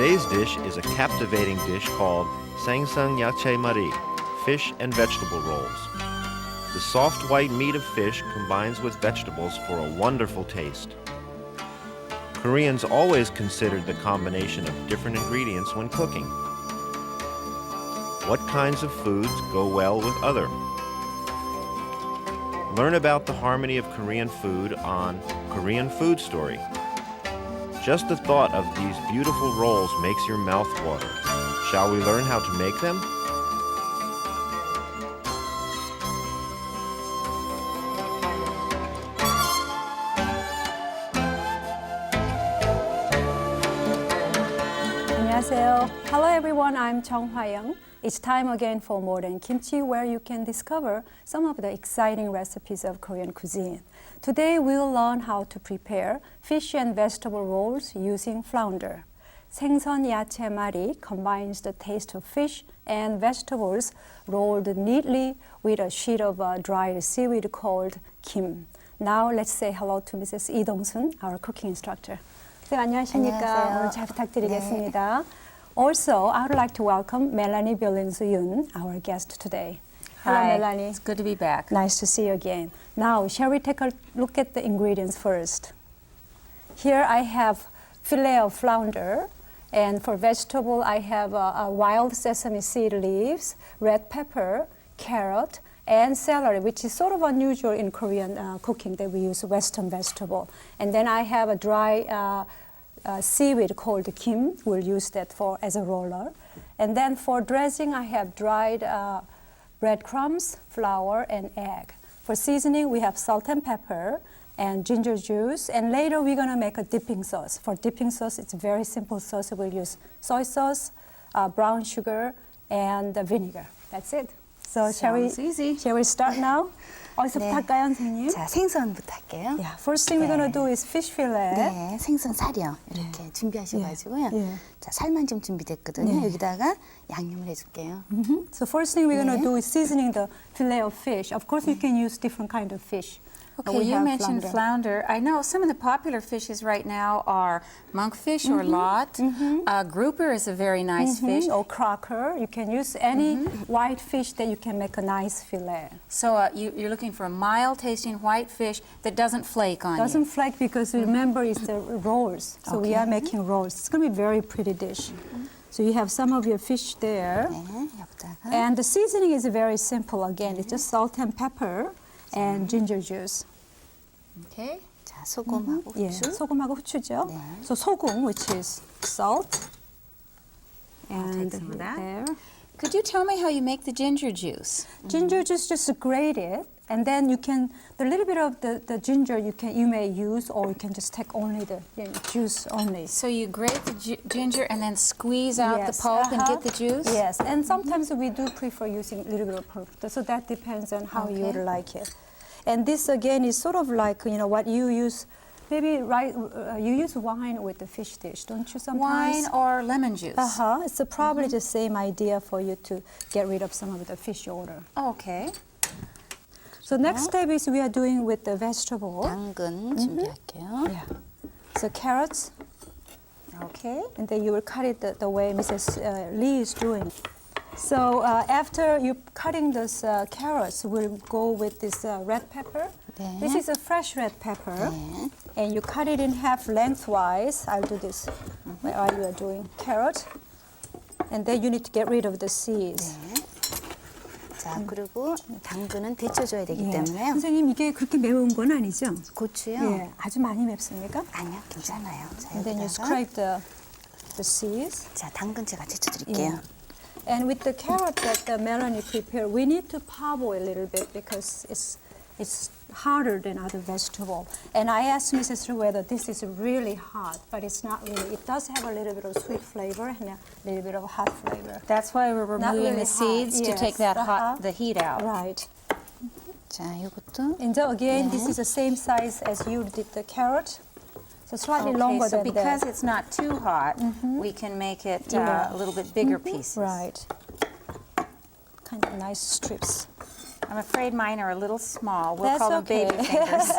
Today's dish is a captivating dish called Saegson-yache-mari, fish and vegetable rolls. The soft white meat of fish combines with vegetables for a wonderful taste. Koreans always considered the combination of different ingredients when cooking. What kinds of foods go well with other? Learn about the harmony of Korean food on Korean Food Story. Just the thought of these beautiful rolls makes your mouth water. Shall we learn how to make them? 안녕하세요. Hello everyone, I'm Chung Hwa-young. It's time again for More Than Kimchi, where you can discover some of the exciting recipes of Korean cuisine. Today we'll learn how to prepare fish and vegetable rolls using flounder. 생선야che-mari combines the taste of fish and vegetables rolled neatly with a sheet of dried seaweed called kim. Now let's say hello to Mrs. Lee Dong-sun, our cooking instructor. 네, 안녕하십니까. 안녕하세요. 오늘 잘 부탁드리겠습니다. Also, I would like to welcome Melanie Billings-Yoon, our guest today. Hello, Hi. Melanie. It's good to be back. Nice to see you again. Now, shall we take a look at the ingredients first? Here I have fillet of flounder, and for vegetable I have wild sesame seed leaves, red pepper, carrot, and celery, which is sort of unusual in Korean cooking that we use Western vegetable. And then I have a dry seaweed called kim. We'll use that as a roller. And then for dressing, I have dried breadcrumbs, flour, and egg. For seasoning, we have salt and pepper and ginger juice. And later, we're going to make a dipping sauce. For dipping sauce, it's a very simple sauce. We'll use soy sauce, brown sugar, and vinegar. That's it. So shall we start now? 어디서부터 네. 할까요, 선생님? 자, 생선부터 할게요. Yeah, first thing we're going to do is fish fillet. 네, 생선 사려 이렇게 준비하셔가지고요. 예. 자, 살만 좀 준비됐거든요. 네. 여기다가 양념을 해줄게요. So first thing we're going to 네. do is seasoning the fillet of fish. Of course, you can use different kind of fish. Okay, We you have mentioned flounder. I know some of the popular fishes right now are monkfish or lot. Grouper is a very nice fish. Or crocker. You can use any white fish that you can make a nice fillet. So you're looking for a mild-tasting white fish that doesn't flake on Doesn't you. flake because remember it's the rolls. So we are making rolls. It's going to be a very pretty dish. So you have some of your fish there. 네, 여기다가 And the seasoning is very simple. Again, it's just salt and pepper and ginger juice. Okay. 자, 소금하고 예, 후추. 소금하고 후추죠. 네. So 소금, which is salt. And take some of that. there. Could you tell me how you make the ginger juice? Ginger juice, just grate it, and then you can, the little bit of the ginger you may use, or you can just take only the juice only. So you grate the ginger and then squeeze out Yes, the pulp and get the juice? Yes, and sometimes we do prefer using a little bit of pulp, so that depends on how you would like it. And this again is sort of like, what you use, maybe you use wine with the fish dish, don't you sometimes? Wine or lemon juice? It's probably the same idea for you to get rid of some of the fish odor. Okay. So next step is we are doing with the vegetable. 당근 준비할게요. Yeah. So carrots, Okay. and then you will cut it the way Mrs. Lee is doing. So after you cutting those carrots, we'll go with this red pepper. 네. This is a fresh red pepper, 네. and you cut it in half lengthwise. I'll do this while you are doing carrot, and then you need to get rid of the seeds. 네. 자, 그리고 당근은 데쳐줘야 되기 예. 때문에요. 선생님 이게 그렇게 매운 건 아니죠? 고추요? 예, 아주 많이 맵습니까? 아니요, 괜찮아요. 자, And then you 여기다가 scrape the seeds. 자, 당근 제가 데쳐드릴게요. And with the carrot that Melanie prepared, we need to parboil a little bit because it's harder than other vegetable. And I asked Mrs. Ru whether this is really hot, but it's not really. It does have a little bit of sweet flavor and a little bit of hot flavor. That's why we're Not removing really the seeds hot, to take that yes, the heat out. Right. 자, 이것도 And so again, this is the same size as you did the carrot. So slightly longer so than because that. it's not too hot, we can make it a little bit bigger pieces. Right. Kind of nice strips. I'm afraid mine are a little small. We'll That's call them okay. baby fingers.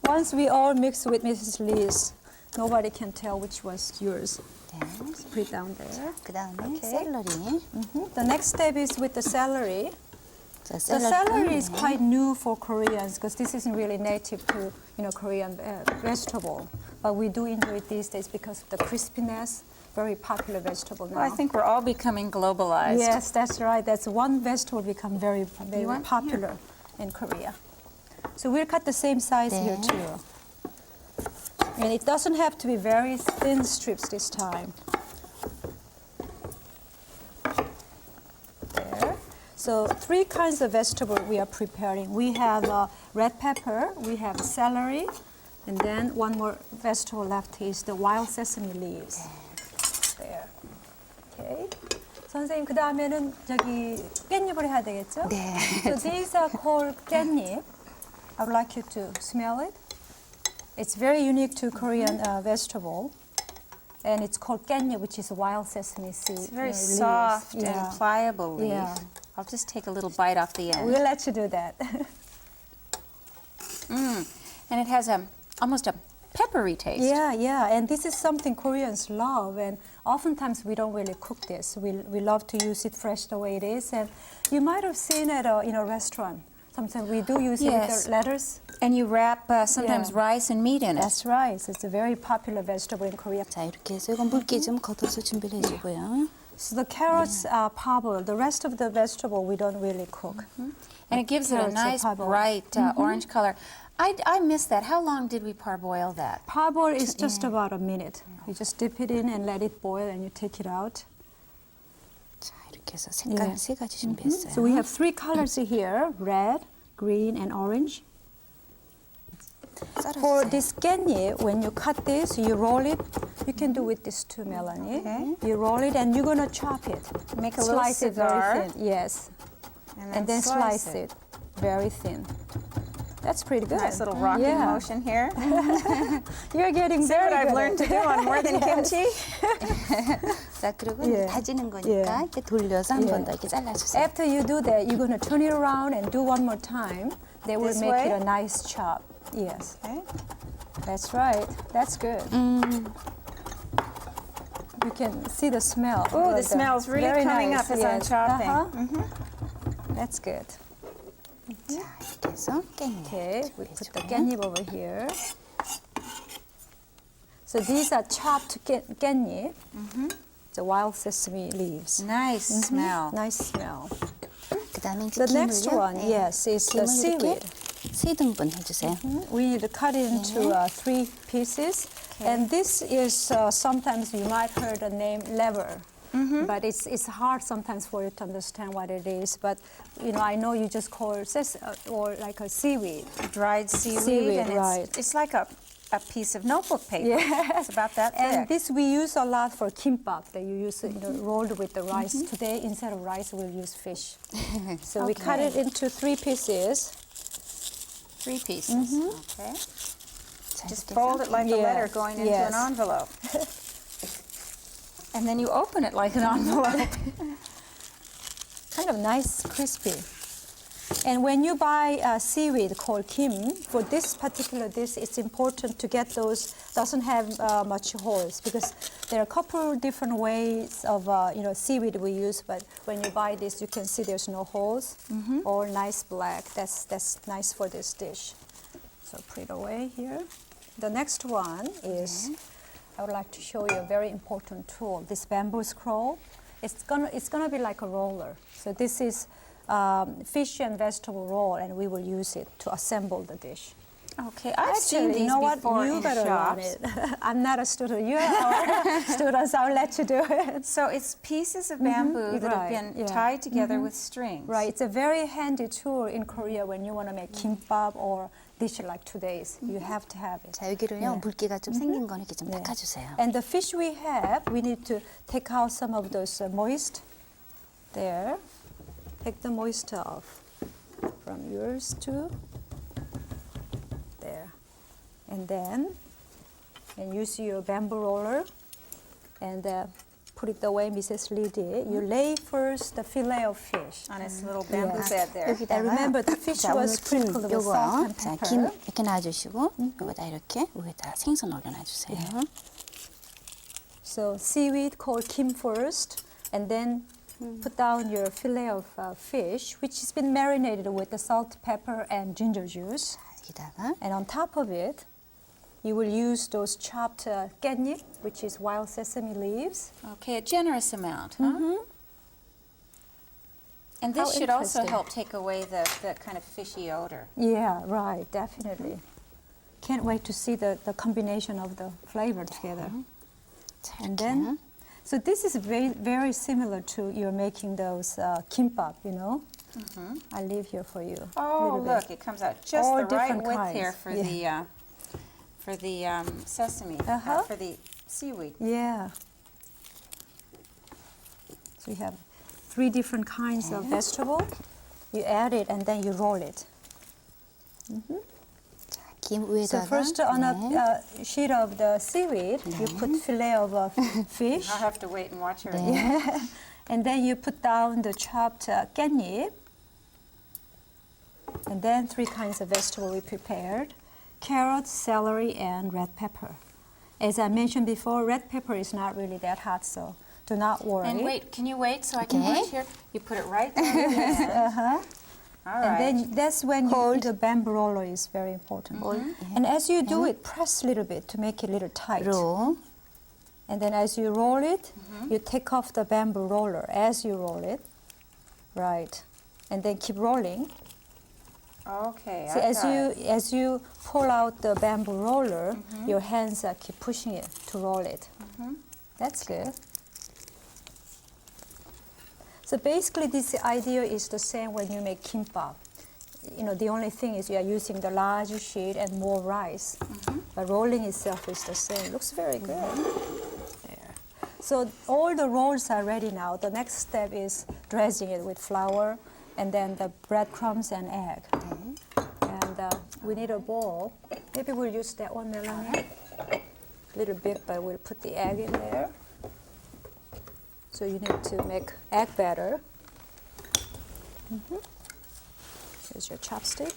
Once we all mix with Mrs. Lee's, nobody can tell which was yours. Put it down there. 그 다음에 Okay. 샐러리. The next step is with the celery. 자, The celery is quite new for Koreans because this isn't really native to Korean vegetable. But we do enjoy it these days because of the crispiness. Very popular vegetable now. Well, I think we're all becoming globalized. Yes, that's right. That's one vegetable become very want? popular in Korea. So we'll cut the same size here 네. too. And it doesn't have to be very thin strips this time. There. So 3 kinds of vegetable we are preparing. We have red pepper, we have celery, and then one more vegetable left is the wild sesame leaves. There. Okay. 선생님, 그 다음에는 저기 깻잎을 해야 되겠죠? 네. So these are called 깻잎. I would like you to smell it. It's very unique to Korean vegetable. And it's called 깻잎, which is wild sesame seed. It's very leaves. soft Yeah. and pliable leaf. Yeah. I'll just take a little bite off the end. We'll let you do that. And it has almost a peppery taste. Yeah. And this is something Koreans love. And oftentimes we don't really cook this. We love to use it fresh the way it is. And you might have seen it in a restaurant. Sometimes we do use it with Yes. the lettuce. And you wrap sometimes Yeah. rice and meat in it. That's right. It's a very popular vegetable in Korea. 자, 이렇게 해서 이건 물기 좀 걷어서 준비를 해주고요. So the carrots are parboiled. The rest of the vegetable we don't really cook. And it gives it a Carrots are nice parboiled. bright orange color. I missed that. How long did we parboil that? Parboil is just about a minute. You just dip it in and let it boil and you take it out. 자, 이렇게 해서 색깔 네. 3가지 준비했어요. So we have 3 colors here, red, green, and orange. For 썰어주세요. this 깻잎, when you cut this, you roll it. You can do with this too, Melanie. Okay. You roll it and you're gonna chop it. Make a little slice it cigar. very thin. Yes, and then slice it very thin. That's pretty good. Nice little rocking Yeah. motion here. You're getting See what very I've good learned to at do on more than Yes. kimchi? 자, 그리고 예. 이제 다지는 거니까 예. 이렇게 돌려서 한 예. 번 더 이렇게 잘라주세요. After you do that, you're gonna turn it around and do one more time. That will This make way? it a nice chop. Yes, Okay. that's right. That's good. You can see the smell. Ooh, the Like smell's really very coming nice. up as I'm Yes. chopping. That's good. 자, 이렇게 해서 깻잎 Okay, we put the 준비해주고요. 깻잎 over here. So these are chopped 깻잎, the wild sesame leaves. Nice smell. Nice smell. 그 다음에 이제 The next 김을요. one, yes, is the 김을 이렇게 seaweed. 3등분 해주세요. We need to cut it into 3 pieces. And this is sometimes you might heard the name lever. But it's hard sometimes for you to understand what it is. But I know you just call it or like a seaweed. Dried seaweed. Seaweed, and right. it's like a piece of notebook paper. Yeah. It's about that And thick. this we use a lot for kimbap that you use rolled with the rice. Today instead of rice we'll use fish. So we cut it into 3 pieces. 3 pieces. Okay. 자, Just 이렇게 fold 해서 it like a Yeah. letter going into Yes. an envelope. And then you open it like an envelope. Kind of nice, crispy. And when you buy seaweed called kim, for this particular dish, it's important to get those doesn't have much holes because there are a couple different ways of seaweed we use. But when you buy this, you can see there's no holes, all nice black. That's nice for this dish. So put it away here. The next one is I would like to show you a very important tool. This bamboo scroll. It's gonna be like a roller. So this is fish and vegetable roll, and we will use it to assemble the dish. Okay, I've seen Actually, these you know what? before You in better learn shops. it. I'm not a student. You are students. I'll let you do it. So it's pieces of bamboo that have Right, been yeah. tied together with strings. Right. It's a very handy tool in Korea when you want to make kimbap or dish like today's. You have to have it. 자, 여기를요, 물기가 좀 생긴 거는 이렇게 좀 네. 닦아주세요. And the fish we have, we need to take out some of those moist. There. Take the moisture off from yours too. There. And then use your bamboo roller and put it the way Mrs. Lee did. You lay first the fillet of fish. On its little bamboo Yeah. bed there. 여기다가 And remember, the fish 자, was 오늘 김 sprinkled with salt 요거 and 자, pepper. 김 이렇게 놔주시고 여기다 이렇게 위에다 생선 올려놔주세요. So seaweed called kim first, and then put down your fillet of fish, which has been marinated with the salt, pepper, and ginger juice. 여기다가 And on top of it, you will use those chopped 깻잎, which is wild sesame leaves. Okay, a generous amount, huh? And this How should also interesting. help take away the kind of fishy odor. Yeah, right, definitely. Can't wait to see the combination of the flavor together. And then, so this is very, very similar to you're making those kimbap, you know. I leave here for you. a Oh, little bit. look, it comes out just All the right different width here kinds. for the sesame, for the seaweed. Yeah. So you have 3 different kinds of vegetable. You add it and then you roll it. 김 So 위에다가 first on 네. a sheet of the seaweed, you put fillet of fish. I'll have to wait and watch her. 네. And then you put down the chopped 깻잎. And then 3 kinds of vegetable we prepared. Carrot, celery, and red pepper. As I mentioned before, red pepper is not really that hot, so do not worry. And wait, can you wait so I can Okay. watch here? You put it right down in the end. All And right. then that's when the bamboo roller is very important. And as you do it, press a little bit to make it a little tight. 로 And then as you roll it, you take off the bamboo roller as you roll it. Right. And then keep rolling. Okay. So I've got it. as you pull out the bamboo roller, your hands keep pushing it to roll it. That's good. So basically, this idea is the same when you make kimbap. You know, the only thing is you are using the larger sheet and more rice. But rolling itself is the same. Looks very good. There. So all the rolls are ready now. The next step is dressing it with flour and then the breadcrumbs and egg. And we need a bowl. Maybe we'll use that one, Melanie. A little bit, but we'll put the egg in there. So you need to make egg batter. Here's your chopstick.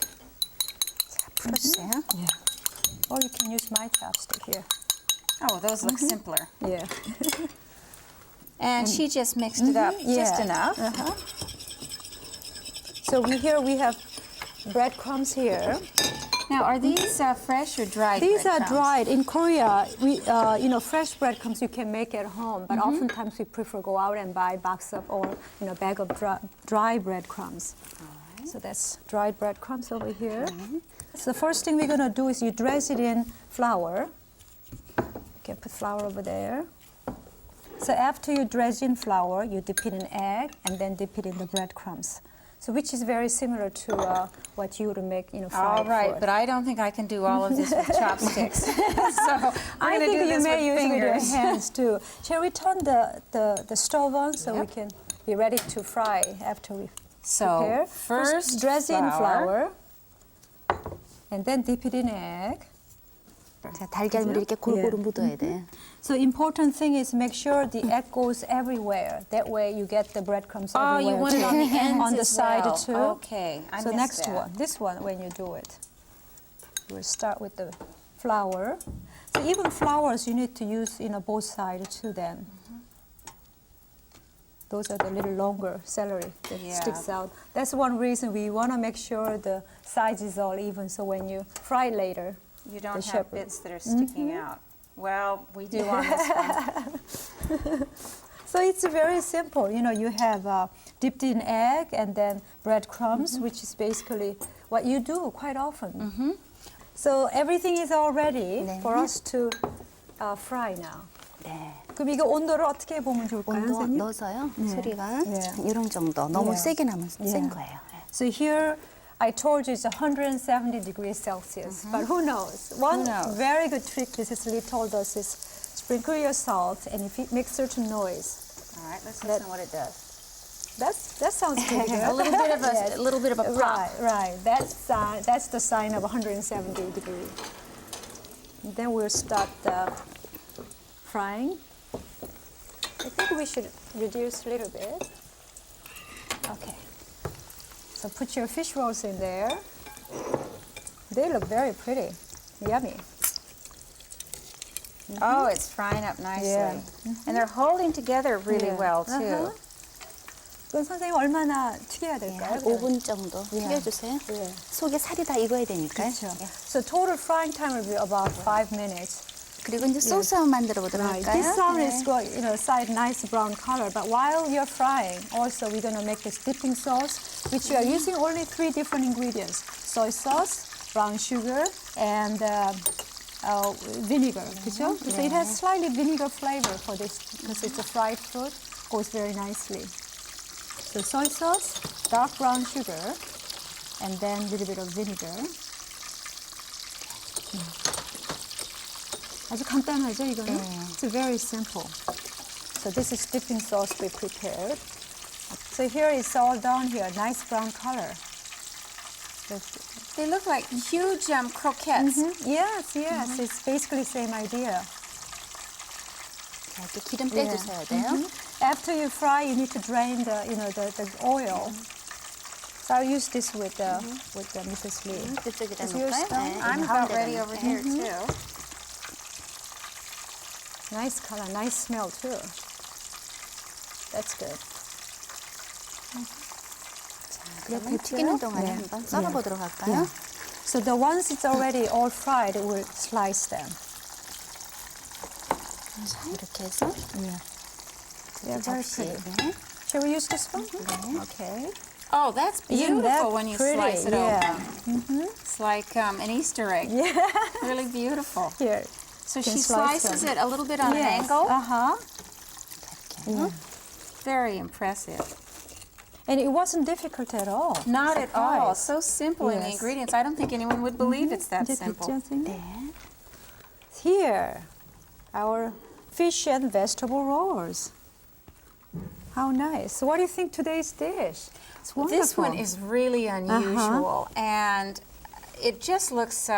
자, 풀어주세요. Yeah. Or you can use my chopstick here. Oh, those look simpler. Yeah. And she just mixed it up just enough. So we have breadcrumbs here. Now, are these fresh or dried? These are breadcrumbs? dried. In Korea, we fresh breadcrumbs you can make at home, but oftentimes we prefer go out and buy box of or bag of dry breadcrumbs. So that's dried breadcrumbs over here. So the first thing we're gonna do is you dress it in flour. You can put flour over there. So after you dress in flour, you dip it in egg and then dip it in the breadcrumbs. So which is very similar to what you would make, fried All right, food. but I don't think I can do all of this with chopsticks. So I we're going to think do you this may with use it with your fingers. hands too. Shall we turn the stove on so we can be ready to fry after we So prepare? first dress in flour. flour, and then dip it in egg. 자, 달걀물이 이렇게 골고루 묻어야 돼. So important thing is make sure the egg goes everywhere. That way you get the breadcrumbs Oh, everywhere. you want it on the ends on the as side well. too. Okay, I So missed next that. one, this one when you do it, we'll start with the flour. So even flours you need to use both sides too. Then those are the little longer celery that Yeah. sticks out. That's one reason we want to make sure the size is all even. So when you fry later, You don't the have shepherd. bits that are sticking out. Well, we do on this one. So it's very simple. You have dipped in egg and then breadcrumbs, which is basically what you do quite often. So everything is all ready 네. for us to fry now. 네. 그럼 이거 온도를 어떻게 보면 좋을까요, 온도 선생님? 넣어서요. 네. 소리가 네. 이런 정도. 너무 네. 세게 나면 네. 센 거예요. So here, I told you it's 170 degrees Celsius, but who knows? One knows? very good trick Mrs. Lee told us is sprinkle your salt and if it makes certain noise. All right, let's listen to what it does. That sounds pretty good. A little bit of Yes. a little bit of a pop. Right. That's the sign of 170 degrees. And then we'll start frying. I think we should reduce a little bit. Okay. So put your fish rolls in there. They look very pretty. Yummy. Oh, it's frying up nicely. Yeah. And they're holding together really Yeah. well, too. 그건 선생님 얼마나 튀겨야 네, 될까요? 한 5분 정도 예. 튀겨주세요. 예. 속에 살이 다 익어야 되니까요. 그렇죠. 예. So total frying time will be about 5 minutes. 그리고 이제 소스 한번 만들어 보도록 Right. 할까요? This salmon 네. is going, side nice brown color. But while you're frying, also we're gonna make this dipping sauce, which we are using only 3 different ingredients: soy sauce, brown sugar, and vinegar. 그렇죠? So it has slightly vinegar flavor for this because it's a fried fruit. Goes very nicely. So soy sauce, dark brown sugar, and then a little bit of vinegar. 아주 간단하죠, 이거는? It's very simple. So this is dipping sauce we prepared. So here it's all down here, nice brown color. They look like huge croquettes. Yes, it's basically same idea. 자, 이렇게 기름 빼주셔야 돼요. After you fry, you need to drain the oil. So I'll use this with Mrs. Lee. 그쪽에다 Is yours 놓을까요? done? 네, I'm 가운데다 about ready over 놓을게요. here, too. Nice color, nice smell too. That's good. 그러면 튀기는 동안에 한번 썰어보도록 할까요? So the ones it's already all fried, we'll slice them. 자, 이렇게 해서 Yeah, very 접시. pretty. 네. Shall we use this one? Okay. Oh, that's Isn't beautiful that when you pretty? slice it Yeah. open. It's like an Easter egg. Yeah. Really beautiful. Here. So Can she slice slices them. it a little bit on an Yes. angle. Uh-huh. Very impressive. And it wasn't difficult at all. Not at all. Surprise. So simple in the Yes. ingredients. I don't think anyone would believe it's that 이제 simple. 됐죠, 선생님? 네. Here, our fish and vegetable rolls. How nice. What do you think today's dish? It's wonderful. This one is really unusual, and it just looks.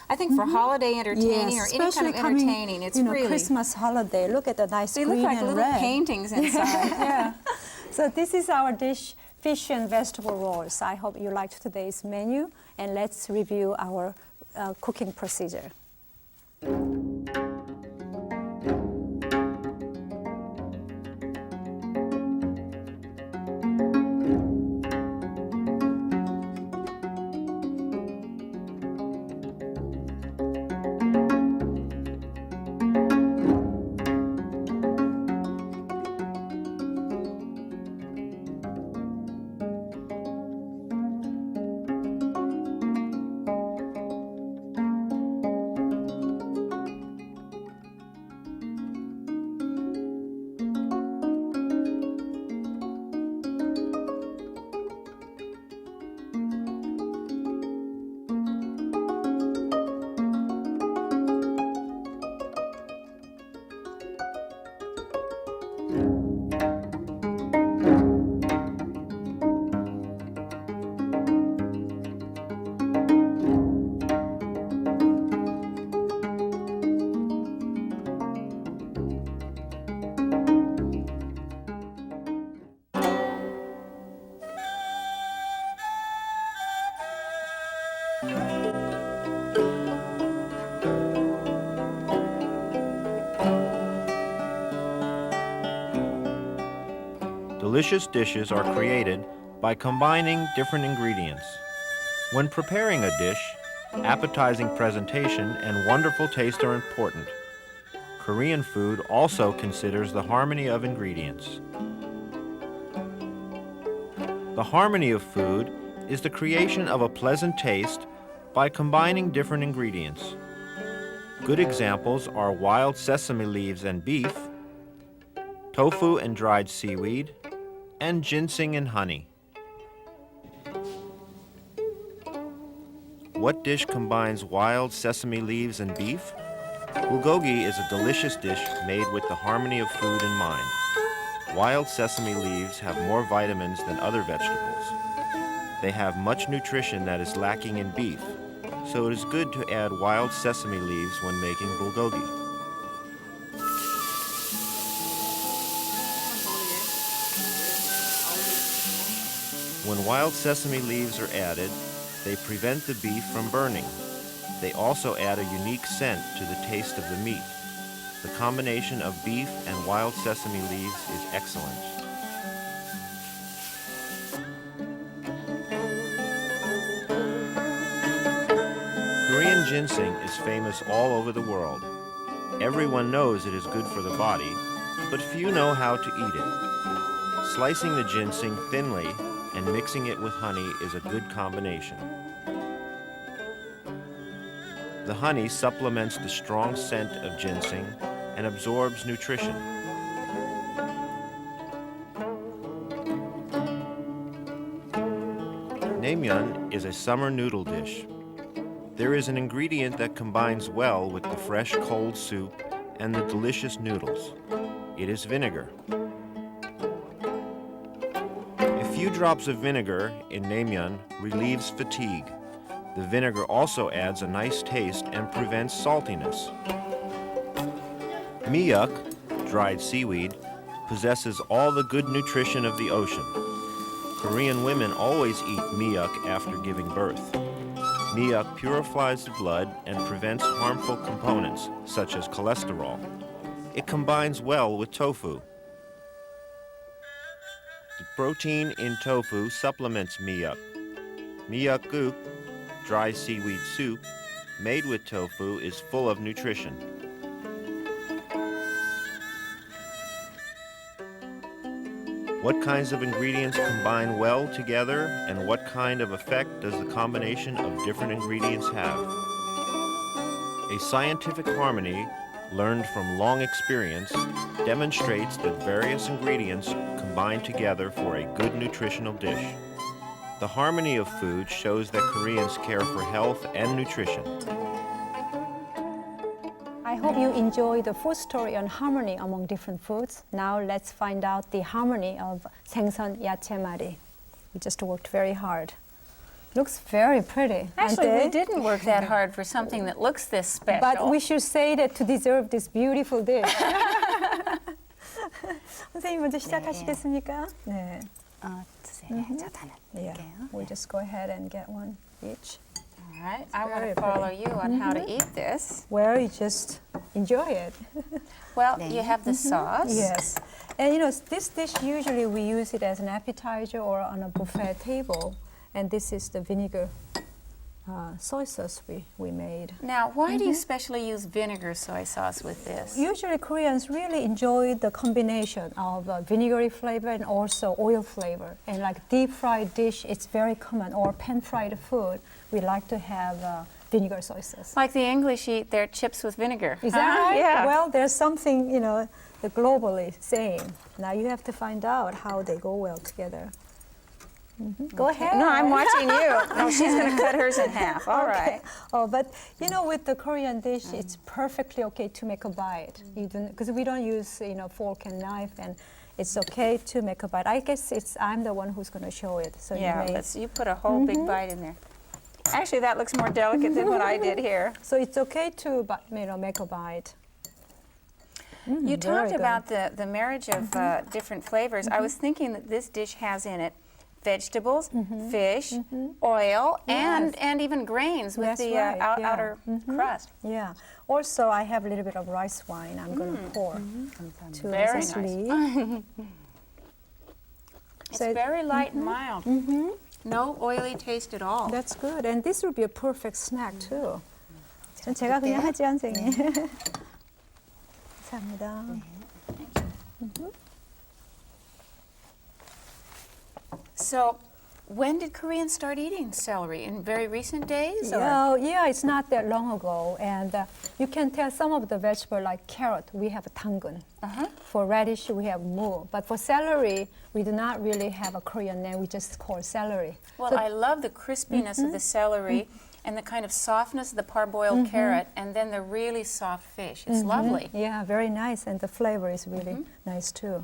I think for holiday entertaining or any kind especially of coming, entertaining, it's really really. Christmas holiday. Look at the nice They green look like and little red. paintings inside. Yeah. So this is our dish, fish and vegetable rolls. I hope you liked today's menu, and let's review our cooking procedure. Delicious dishes are created by combining different ingredients. When preparing a dish, appetizing presentation and wonderful taste are important. Korean food also considers the harmony of ingredients. The harmony of food is the creation of a pleasant taste by combining different ingredients. Good examples are wild sesame leaves and beef, tofu and dried seaweed, and ginseng and honey. What dish combines wild sesame leaves and beef? Bulgogi is a delicious dish made with the harmony of food in mind. Wild sesame leaves have more vitamins than other vegetables. They have much nutrition that is lacking in beef, so it is good to add wild sesame leaves when making bulgogi. When wild sesame leaves are added, they prevent the beef from burning. They also add a unique scent to the taste of the meat. The combination of beef and wild sesame leaves is excellent. Korean ginseng is famous all over the world. Everyone knows it is good for the body, but few know how to eat it. Slicing the ginseng thinly and mixing it with honey is a good combination. The honey supplements the strong scent of ginseng and absorbs nutrition. Naengmyeon is a summer noodle dish. There is an ingredient that combines well with the fresh cold soup and the delicious noodles. It is vinegar. A few drops of vinegar in naengmyeon relieves fatigue. The vinegar also adds a nice taste and prevents saltiness. Miuk, dried seaweed, possesses all the good nutrition of the ocean. Korean women always eat miuk after giving birth. Miuk purifies the blood and prevents harmful components, such as cholesterol. It combines well with tofu. The protein in tofu supplements miuk. Miuk-guk, dry seaweed soup, made with tofu, is full of nutrition. What kinds of ingredients combine well together, and what kind of effect does the combination of different ingredients have? A scientific harmony, learned from long experience, demonstrates that various ingredients combine together for a good nutritional dish. The harmony of food shows that Koreans care for health and nutrition. I hope you enjoy the food story on harmony among different foods. Now let's find out the harmony of 생선-야채말이. We just worked very hard. Looks very pretty. Actually, aren't we they? didn't work that hard for something that looks this special. But we should say that to deserve this beautiful dish. 선생님 먼저 시작하시겠습니까? 네. 드세요. 자, 다는 Yeah. 드릴게요. We'll just go ahead and get one each. All right, I want very to follow pretty. you on how to eat this. Well, you just enjoy it. Well, 네. you have the sauce. Yes. And you know, this dish usually we use it as an appetizer or on a buffet table. And this is the vinegar soy sauce we made. Now, why do you specially use vinegar soy sauce with this? Usually Koreans really enjoy the combination of vinegary flavor and also oil flavor. And like deep fried dish, it's very common, or pan fried food, we like to have vinegar soy sauce. Like the English eat their chips with vinegar. Is that right? Yeah. Well, there's something, you know, the globally same. Now you have to find out how they go well together. Go ahead. No, I'm watching you. No, she's going to cut hers in half. All right. Oh, but you know, with the Korean dish, it's perfectly okay to make a bite. You don't, because we don't use, you know, fork and knife, and it's okay to make a bite. I guess I'm the one who's going to show it. So Yeah, you may. you put a whole big bite in there. Actually, that looks more delicate than what I did here. So it's okay to, you know, make a bite. You very talked good. about the marriage of different flavors. I was thinking that this dish has in it vegetables, fish, oil, Yes. and even grains with That's the right, yeah. outer crust. Yeah. Also, I have a little bit of rice wine. I'm going to pour to Very this nice. leaf. It's So- very light and mild. No oily taste at all. That's good. And this will be a perfect snack too. 전 제가 그냥 드릴게요. 하지 선생님. 감사합니다. So, when did Koreans start eating celery? In very recent days? or- Yeah, it's not that long ago, and you can tell some of the vegetable like carrot, we have 당근. For radish, we have mu. But for celery, we do not really have a Korean name. We just call celery. Well, So- I love the crispiness of the celery and the kind of softness of the parboiled carrot, and then the really soft fish. It's lovely. Yeah, very nice, and the flavor is really nice too.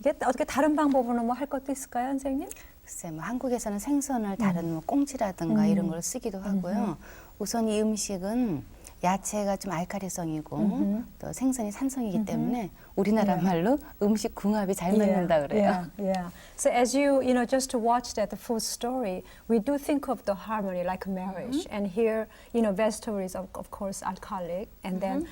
이게 어떻게 다른 방법으로 뭐 할 것도 있을까요, 선생님? 글쎄, 뭐 한국에서는 생선을 다른 뭐 꽁치라든가 이런 걸 쓰기도 하고요. 우선 이 음식은 야채가 좀 알카리성이고 또 생선이 산성이기 때문에 우리나라 말로 음식궁합이 잘 맞는다 그래요. Yeah. So as you just watch that food story, we do think of the harmony like a marriage. And here, vegetable is of course alcoholic, and then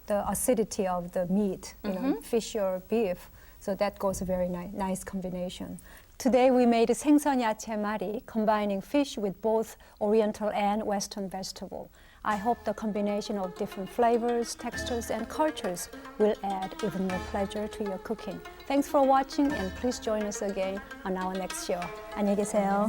the acidity of the meat, fish or beef. So that goes a very nice combination. Today we made 생선야che-mari, combining fish with both Oriental and Western vegetable. I hope the combination of different flavors, textures, and cultures will add even more pleasure to your cooking. Thanks for watching, and please join us again on our next show. 안녕히 계세요.